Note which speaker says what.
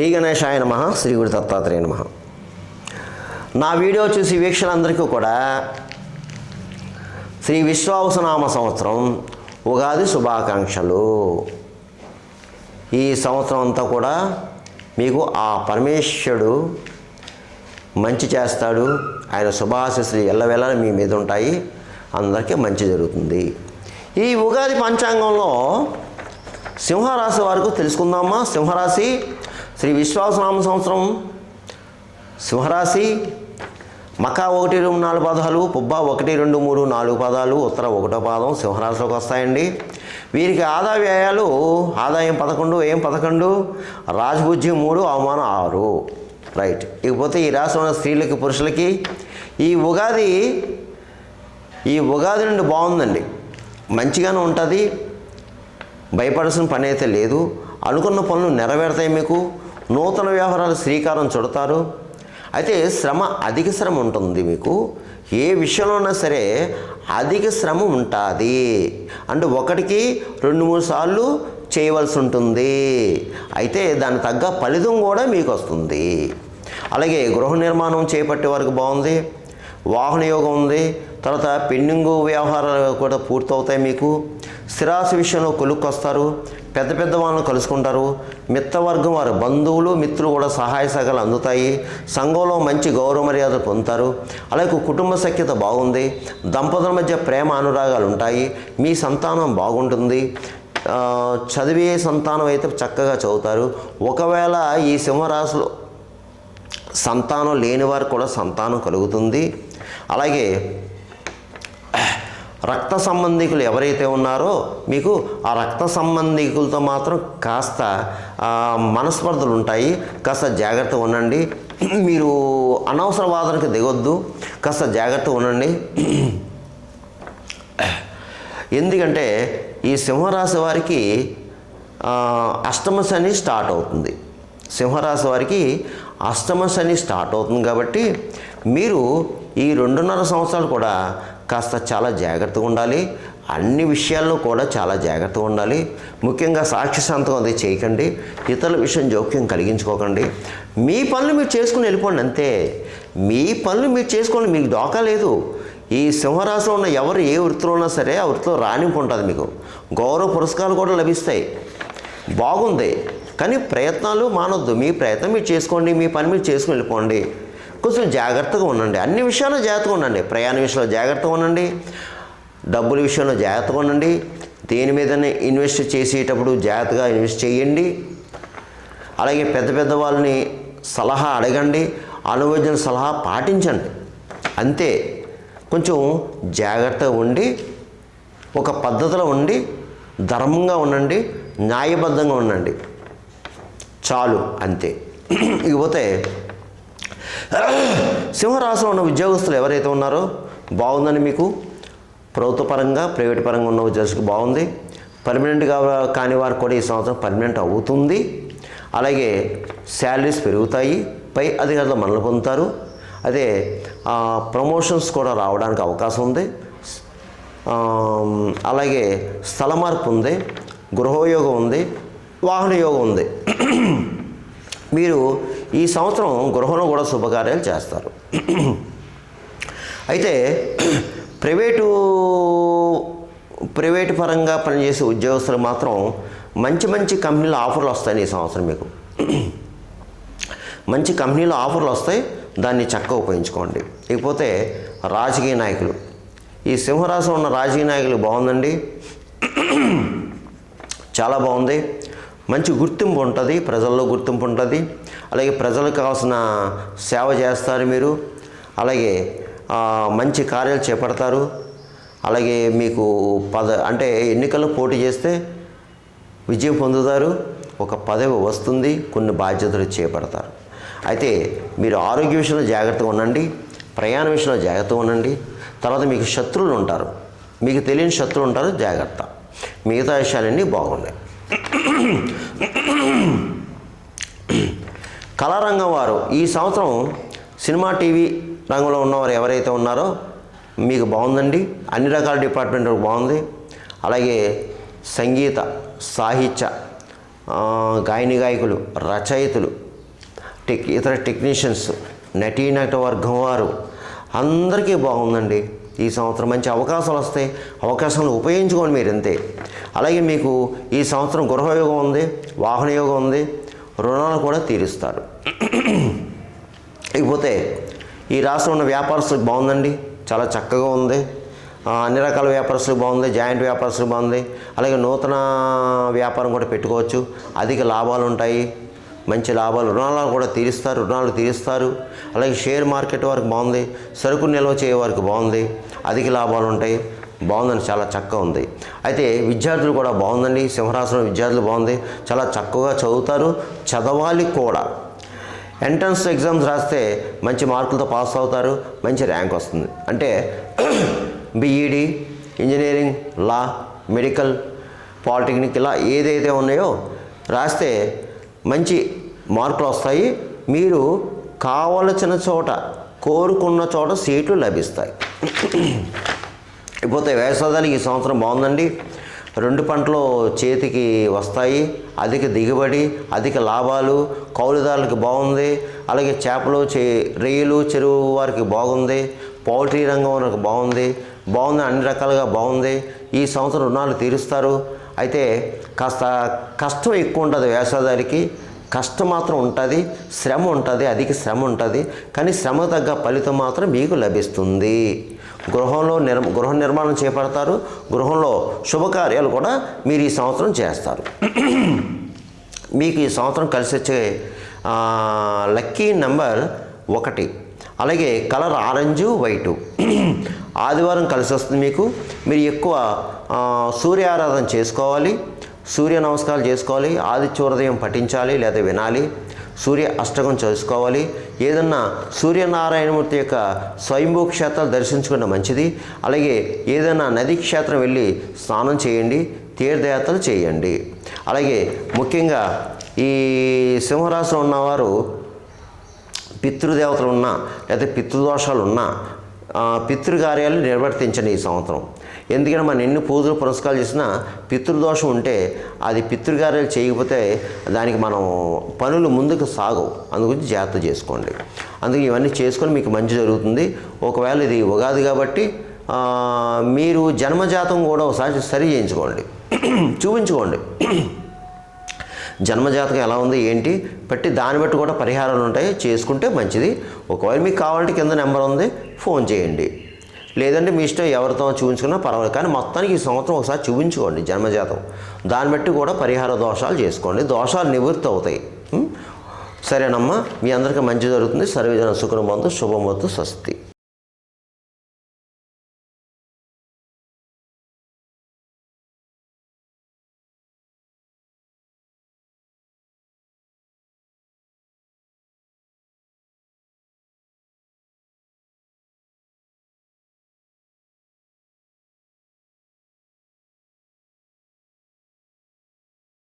Speaker 1: శ్రీ గణేశాయ నమః. శ్రీ గురు దత్తాత్రేయ నమః. నా వీడియో చూసి వీక్షకులందరికీ కూడా శ్రీ విశ్వావసునామ సంవత్సరం ఉగాది శుభాకాంక్షలు. ఈ సంవత్సరం అంతా కూడా మీకు ఆ పరమేశ్వరుడు మంచి చేస్తాడు. ఆయన శుభాశీస్సులు ఎల్లవేళ మీ మీద ఉంటాయి. అందరికీ మంచి జరుగుతుంది. ఈ ఉగాది పంచాంగంలో సింహరాశి వారికి తెలుసుకుందామా. సింహరాశి శ్రీ విశ్వావసునామ సంవత్సరం సింహరాశి మక 1, 2, 4 పాదాలు, పుబ్బ 1, 2, 3, 4 పాదాలు, ఉత్తర 1వ పాదం సింహరాశిలోకి వస్తాయండి. వీరికి ఆదాయ వ్యయాలు ఆదాయం 11, వ్యయం 11, రాజభుజ్యం 3, అవమానం 6. రైట్. ఇకపోతే ఈ రాశి ఉన్న స్త్రీలకి పురుషులకి ఈ ఉగాది నుండి బాగుందండి. మంచిగానే ఉంటుంది. భయపడాల్సిన పని అయితే లేదు. అనుకున్న పనులు నెరవేరుతాయి. మీకు నూతన వ్యవహారాలు శ్రీకారం చుడతారు. అయితే అధిక శ్రమ ఉంటుంది. మీకు ఏ విషయంలో ఉన్నా సరే అధిక శ్రమ ఉంటుంది. అంటే 1కి 2-3 సార్లు చేయవలసి ఉంటుంది. అయితే దాని తగ్గ ఫలితం కూడా మీకు వస్తుంది. అలాగే గృహ నిర్మాణం చేపట్టే వరకు బాగుంది. వాహన యోగం ఉంది. తర్వాత పెండింగు వ్యవహారాలు కూడా పూర్తవుతాయి. మీకు స్థిరాస్తి విషయంలో కొలుక్కొస్తారు. పెద్ద వాళ్ళను కలుసుకుంటారు. మిత్రవర్గం వారు బంధువులు మిత్రులు కూడా సహాయ సహకారాలు అందుతాయి. సంఘంలో మంచి గౌరవ మర్యాదలు పొందుతారు. అలాగే కుటుంబ సఖ్యత బాగుంది. దంపతుల మధ్య ప్రేమ అనురాగాలు ఉంటాయి. మీ సంతానం బాగుంటుంది. చదివే సంతానం అయితే చక్కగా చదువుతారు. ఒకవేళ ఈ సింహరాశిలో సంతానం లేని వారికి కూడా సంతానం కలుగుతుంది. అలాగే రక్త సంబంధికులు ఎవరైతే ఉన్నారో మీకు ఆ రక్త సంబంధికులతో మాత్రం కాస్త మనస్పర్ధలు ఉంటాయి. కాస్త జాగ్రత్తగా ఉండండి. మీరు అనవసర వాదనకి దిగొద్దు. కాస్త జాగ్రత్తగా ఉండండి. ఎందుకంటే ఈ సింహరాశి వారికి అష్టమ శని స్టార్ట్ అవుతుంది. సింహరాశి వారికి అష్టమ శని స్టార్ట్ అవుతుంది. కాబట్టి మీరు ఈ 2.5 సంవత్సరాలు కూడా కాస్త చాలా జాగ్రత్తగా ఉండాలి. అన్ని విషయాల్లో కూడా చాలా జాగ్రత్తగా ఉండాలి. ముఖ్యంగా సాక్షి సంతకం అది చేయకండి. ఇతరుల విషయం జోక్యం కలిగించుకోకండి. మీ పనులు మీరు చేసుకుని వెళ్ళిపోండి. అంతే. మీ పనులు మీరు చేసుకోండి. మీకు దోకా లేదు. ఈ సింహరాశిలో ఉన్న ఎవరు ఏ వృత్తిలో ఉన్నా సరే ఆ వృత్తిలో రాణింపు ఉంటుంది. మీకు గౌరవ పురస్కారాలు కూడా లభిస్తాయి. బాగుంది. కానీ ప్రయత్నాలు మానొద్దు. మీ ప్రయత్నం మీరు చేసుకోండి. మీ పని మీరు చేసుకుని వెళ్ళిపోండి. కొంచెం జాగ్రత్తగా ఉండండి. అన్ని విషయాల్లో జాగ్రత్తగా ఉండండి. ప్రయాణ విషయంలో జాగ్రత్తగా ఉండండి. డబ్బుల విషయంలో జాగ్రత్తగా ఉండండి. దేని మీదనే ఇన్వెస్ట్ చేసేటప్పుడు జాగ్రత్తగా ఇన్వెస్ట్ చేయండి. అలాగే పెద్ద వాళ్ళని సలహా అడగండి. అనుభవజ్ఞుల సలహా పాటించండి. అంతే. కొంచెం జాగ్రత్తగా ఉండి ఒక పద్ధతిలో ఉండి ధర్మంగా ఉండండి. న్యాయబద్ధంగా ఉండండి. చాలు. అంతే. ఇకపోతే సింహరాశిలో ఉన్న ఉద్యోగస్తులు ఎవరైతే ఉన్నారో బాగుందని మీకు ప్రభుత్వ పరంగా ప్రైవేట్ పరంగా ఉన్న ఉద్యోగస్తులకు బాగుంది. పర్మనెంట్గా కాని వారికి కూడా ఈ సంవత్సరం పర్మనెంట్ అవుతుంది. అలాగే శాలరీస్ పెరుగుతాయి. పై అధికారులు మనలు పొందుతారు. అదే ప్రమోషన్స్ కూడా రావడానికి అవకాశం ఉంది. అలాగే స్థల మార్పు ఉంది. గృహయోగం ఉంది. వాహన యోగం ఉంది. మీరు ఈ సంవత్సరం గృహంలో కూడా శుభకార్యాలు చేస్తారు. అయితే ప్రైవేటు పరంగా పనిచేసే ఉద్యోగస్తులు మాత్రం మంచి కంపెనీలో ఆఫర్లు వస్తాయి. ఈ సంవత్సరం మీకు మంచి కంపెనీలో ఆఫర్లు వస్తాయి. దాన్ని చక్కగా ఉపయోగించుకోండి. ఇకపోతే రాజకీయ నాయకులు, ఈ సింహరాశిలో ఉన్న రాజకీయ నాయకులు బాగుందండి. చాలా బాగుంది. మంచి గుర్తింపు ఉంటుంది. ప్రజల్లో గుర్తింపు ఉంటుంది. అలాగే ప్రజలకు కావాల్సిన సేవ చేస్తారు మీరు. అలాగే మంచి కార్యాలు చేపడతారు. అలాగే మీకు అంటే ఎన్నికల్లో పోటీ చేస్తే విజయం పొందుతారు. ఒక పదవి వస్తుంది. కొన్ని బాధ్యతలు చేపడతారు. అయితే మీరు ఆరోగ్య విషయంలో జాగ్రత్తగా ఉండండి. ప్రయాణ విషయంలో జాగ్రత్తగా ఉండండి. తర్వాత మీకు శత్రువులు ఉంటారు. మీకు తెలియని శత్రువులు ఉంటారు. జాగ్రత్త. మిగతా విషయాలన్నీ బాగున్నాయి. కళారంగం వారు ఈ సంవత్సరం సినిమా టీవీ రంగంలో ఉన్నవారు ఎవరైతే ఉన్నారో మీకు బాగుందండి. అన్ని రకాల డిపార్ట్మెంట్ బాగుంది. అలాగే సంగీత సాహిత్య గాయని గాయకులు రచయితలు ఇతర టెక్నీషియన్స్, నటీనట వర్గం వారు అందరికీ బాగుందండి. ఈ సంవత్సరం మంచి అవకాశాలు వస్తాయి. అవకాశాలను ఉపయోగించుకోండి మీరు అంతే. అలాగే మీకు ఈ సంవత్సరం గృహయోగం ఉంది, వాహన యోగం ఉంది, రుణాలు కూడా తీరుస్తారు. ఇకపోతే ఈ రాష్ట్రంలో ఉన్న వ్యాపారస్తులకు బాగుందండి, చాలా చక్కగా ఉంది. అన్ని రకాల వ్యాపారస్తులకు బాగుంది, జాయింట్ వ్యాపారస్తులకు బాగుంది. అలాగే నూతన వ్యాపారం కూడా పెట్టుకోవచ్చు, అధిక లాభాలు ఉంటాయి, మంచి లాభాలు, రుణాలు తీరుస్తారు. అలాగే షేర్ మార్కెట్ వారికి బాగుంది, సరుకు నిల్వ చేయ వారికి బాగుంది, అధిక లాభాలు ఉంటాయి, బాగుందని చాలా చక్కగా ఉంది. అయితే విద్యార్థులు కూడా బాగుందండి, సింహరాశిలో విద్యార్థులు బాగుంది, చాలా చక్కగా చదువుతారు, చదవాలి కూడా. ఎంట్రన్స్ ఎగ్జామ్స్ రాస్తే మంచి మార్కులతో పాస్ అవుతారు, మంచి ర్యాంక్ వస్తుంది. అంటే బీఈడి, ఇంజనీరింగ్, లా, మెడికల్, పాలిటెక్నిక్ ఇలా ఏదైతే ఉన్నాయో రాస్తే మంచి మార్కులు వస్తాయి. మీరు కావలసిన చోట, కోరుకున్న చోట సీట్లు లభిస్తాయి. ఇకపోతే వ్యవసాయానికి ఈ సంవత్సరం బాగుందండి. 2 పంటలు చేతికి వస్తాయి, అధిక దిగుబడి, అధిక లాభాలు, కౌలుదారులకు బాగుంది. అలాగే చేపలు, రొయ్యలు చెరువు వారికి బాగుంది, పౌల్ట్రీ రంగం వారికి బాగుంది, అన్ని రకాలుగా బాగుంది. ఈ సంవత్సరం రుణాలు తీరుస్తారు. అయితే కాస్త కష్టం ఎక్కువ ఉంటుంది వ్యవసాయదారికి, కష్టం మాత్రం ఉంటుంది, శ్రమ ఉంటుంది, అధిక శ్రమ ఉంటుంది. కానీ శ్రమ తగ్గ ఫలితం మాత్రం మీకు లభిస్తుంది. గృహ నిర్మాణం చేపడతారు, గృహంలో శుభకార్యాలు కూడా మీరు ఈ సంవత్సరం చేస్తారు. మీకు ఈ సంవత్సరం కలిసి వచ్చే లక్కీ నెంబర్ 1, అలాగే కలర్ ఆరెంజు, వైటు. ఆదివారం కలిసి వస్తుంది మీకు. మీరు ఎక్కువ సూర్య ఆరాధన చేసుకోవాలి, సూర్య నమస్కారాలు చేసుకోవాలి, ఆదిత్యోదయం పఠించాలి లేదా వినాలి, సూర్య అష్టకం చేసుకోవాలి. ఏదన్నా సూర్యనారాయణమూర్తి యొక్క స్వయంభూ క్షేత్రాలు దర్శించుకుంటే మంచిది. అలాగే ఏదైనా నదీ క్షేత్రం వెళ్ళి స్నానం చేయండి, తీర్థయాత్రలు చేయండి. అలాగే ముఖ్యంగా ఈ సింహరాశిలో ఉన్నవారు పితృదేవతలు ఉన్నా లేదా పితృదోషాలు ఉన్నా పితృకార్యాలు నిర్వర్తించండి ఈ సంవత్సరం. ఎందుకంటే మనం ఎన్ని పూజలు పురస్కారాలు చేసినా పితృదోషం ఉంటే అది పితృకార్యాలు చేయకపోతే దానికి మనం పనులు ముందుకు సాగవు. అందుగురించి జాగ్రత్త చేసుకోండి. అందుకే ఇవన్నీ చేసుకొని మీకు మంచి జరుగుతుంది. ఒకవేళ ఇది ఉగాది కాబట్టి మీరు జన్మజాతం కూడా ఒకసారి సరి చేయించుకోండి, చూపించుకోండి. జన్మజాతకం ఎలా ఉంది ఏంటి బట్టి దాన్ని బట్టి కూడా పరిహారాలు ఉంటాయి, చేసుకుంటే మంచిది. ఒకవేళ మీకు కావాలంటే కింద నెంబర్ ఉంది, ఫోన్ చేయండి. లేదంటే మీ ఇష్టం, ఎవరితో చూపించుకున్నా పర్వాలేదు. కానీ మొత్తానికి ఈ సంవత్సరం ఒకసారి చూపించుకోండి జన్మజాతం. దాన్ని బట్టి కూడా పరిహార దోషాలు చేసుకోండి, దోషాలు నివృత్తి అవుతాయి. సరేనమ్మా, మీ అందరికీ మంచి జరుగుతుంది. సర్వేజన సుఖనుభవంతు, శుభమవతు, స్వస్తి.